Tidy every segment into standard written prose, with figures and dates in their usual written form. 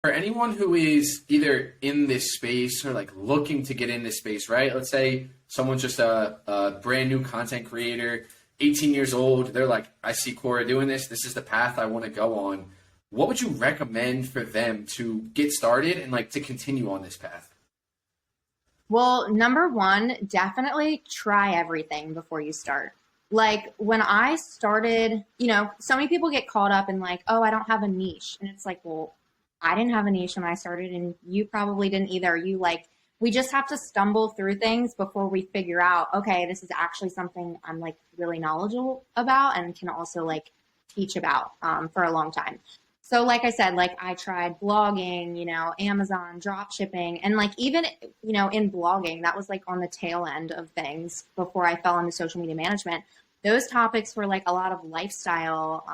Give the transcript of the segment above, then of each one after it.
For anyone who is either in this space or like looking to get in this space, right? Let's say someone's just a brand new content creator, 18 years old. They're like, I see Cora doing this. This is the path I want to go on. What would you recommend for them to get started and like to continue on this path? Well, number one, definitely try everything before you start. Like when I started, so many people get caught up in like, oh, I don't have a niche. And it's like, well, I didn't have a niche when I started and you probably didn't either. We just have to stumble through things before we figure out, okay, this is actually something I'm like really knowledgeable about and can also like teach about for a long time. So like I said, like I tried blogging, Amazon, drop shipping, and like even, in blogging, that was like on the tail end of things before I fell into social media management. Those topics were like a lot of lifestyle,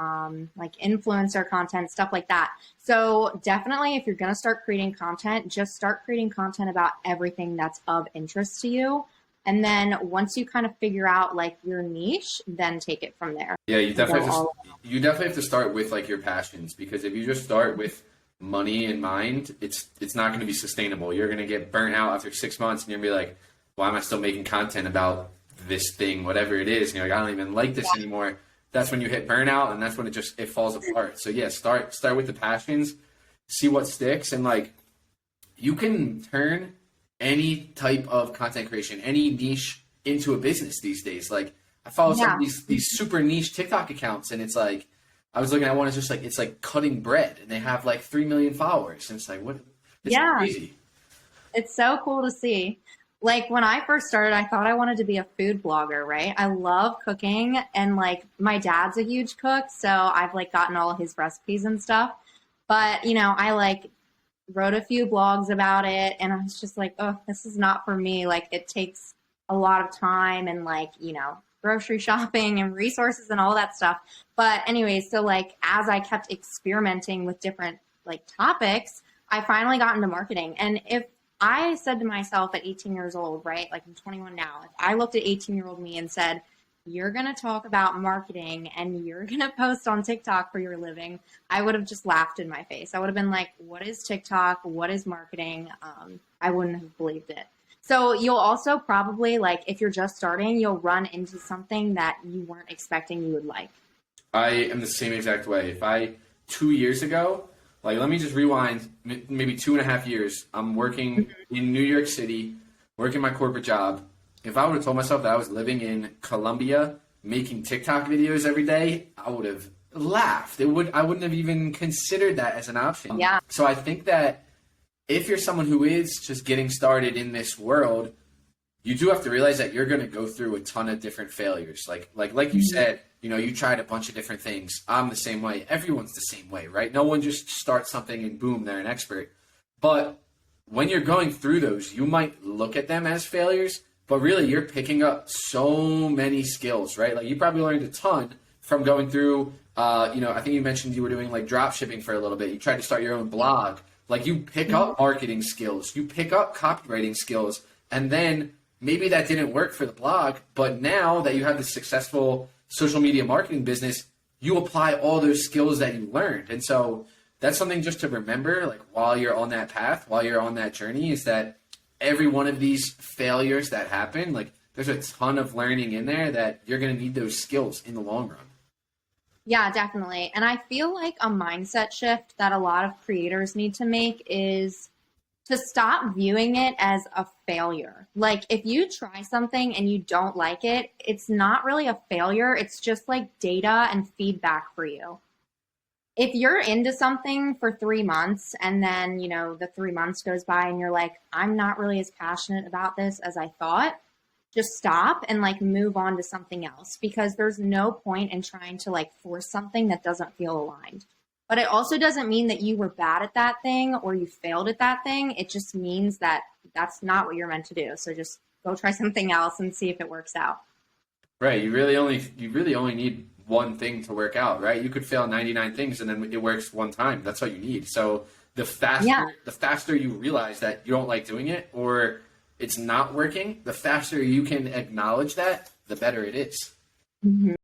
like influencer content, stuff like that. So definitely if you're going to start creating content, just start creating content about everything that's of interest to you. And then once you kind of figure out like your niche, then take it from there. Yeah, you definitely have to start with like your passions, because if you just start with money in mind, it's not going to be sustainable. You're going to get burnt out after 6 months and you're going to be like, why am I still making content about this thing, whatever it is? And you're like, I don't even like this anymore. That's when you hit burnout, and that's when it falls apart. So yeah, start with the passions, see what sticks, and like you can turn any type of content creation, any niche into a business these days. Like I follow some of these super niche TikTok accounts, and it's like, I was looking at one, it's just like, it's like cutting bread, and they have like 3 million followers. And it's like, what? It's crazy. It's so cool to see. Like when I first started, I thought I wanted to be a food blogger, right? I love cooking, and like my dad's a huge cook, so I've like gotten all of his recipes and stuff. But, I like wrote a few blogs about it, and I was just like, oh, this is not for me. Like it takes a lot of time and like, grocery shopping and resources and all that stuff. But anyways, so like as I kept experimenting with different like topics, I finally got into marketing. And if I said to myself at 18 years old, right, like I'm 21 now, if I looked at 18-year-old me and said, you're going to talk about marketing and you're going to post on TikTok for your living, I would have just laughed in my face. I would have been like, what is TikTok? What is marketing? I wouldn't have believed it. So you'll also probably, like, if you're just starting, you'll run into something that you weren't expecting you would like. I am the same exact way. If I, 2 years ago, like, let me just rewind, maybe 2.5 years, I'm working in New York City, working my corporate job. If I would have told myself that I was living in Colombia, making TikTok videos every day, I would have laughed. I wouldn't have even considered that as an option. Yeah. So I think that if you're someone who is just getting started in this world, you do have to realize that you're going to go through a ton of different failures. Like you said, you tried a bunch of different things. I'm the same way. Everyone's the same way, right? No one just starts something and boom, they're an expert. But when you're going through those, you might look at them as failures, but really you're picking up so many skills, right? Like you probably learned a ton from going through, I think you mentioned you were doing like drop shipping for a little bit. You tried to start your own blog. Like you pick up marketing skills, you pick up copywriting skills, and then maybe that didn't work for the blog, but now that you have this successful social media marketing business, you apply all those skills that you learned. And so that's something just to remember, like while you're on that path, while you're on that journey, is that every one of these failures that happen, like there's a ton of learning in there that you're going to need those skills in the long run. Yeah, definitely. And I feel like a mindset shift that a lot of creators need to make is to stop viewing it as a failure. Like if you try something and you don't like it, it's not really a failure. It's just like data and feedback for you. If you're into something for 3 months and then, the 3 months goes by and you're like, I'm not really as passionate about this as I thought, just stop and like move on to something else, because there's no point in trying to like force something that doesn't feel aligned. But it also doesn't mean that you were bad at that thing or you failed at that thing. It just means that that's not what you're meant to do. So just go try something else and see if it works out. Right. You really only need one thing to work out, right? You could fail 99 things and then it works one time. That's all you need. So the faster you realize that you don't like doing it or it's not working, the faster you can acknowledge that, the better it is. Mm-hmm.